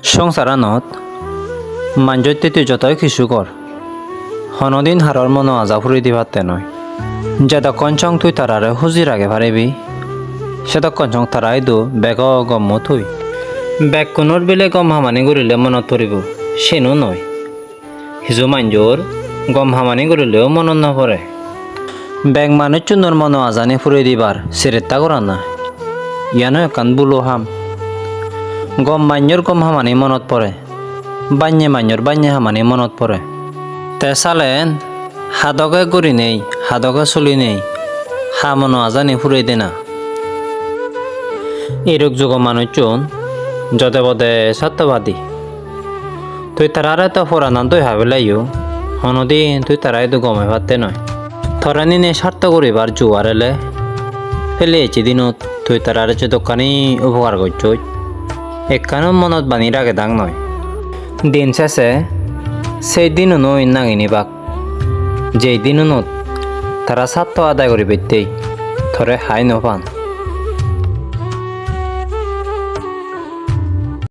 সংসারানত মানজতে তুই যতই কিছু কর হনদিন হারর মনো আজা ফুরি দিবাতে নয় যতক্ষণ চং তুই তারারে হুজির আগে পারিবি সেতক্ষণ চং তারাই দু বেগ গম্ম থুই বেগ কোনোর বিলে গম হামানি ঘুরিলে মনত পৰিব সেনো নয় হিজো মাঞ্জোর গম হামানি ঘুরিলেও মনত নপরে বেগ মানুষ চুনোর মনো আজানি ফুরি দিবার সেরেত্তা করা না ইয়ানো একান বুলো হাম গম মাঞ্জোর গম হামানি মনত পড়ে বান্যে মাঞ্জোর বান্যে হামানি মনত পড়ে তে চালেন হাদকে গড়ি নেই হাদকে চলি নেই হা মনো আজানি ফুরাই দে না এরক যুগ মানুষজন যতে পদে সত্যবাদী তুই তারারে তো ফোরানান তুই ভাবিলাইও হনদিন তুই তারাই তো গমে পারতে নয় থরানি নে স্বার্থ করিবার জুয়ার এলে ফেলে এচি দিনত তুই তারারে যে দোকানি উপকার করছ একখানো মনত বানি রাগে দাং নয় দিন শেষে সেই দিনও নই নাঙিনি বাক যেই দিনও নত তারা স্বার্থ আদায় করি পেতেই থরে হাই নপান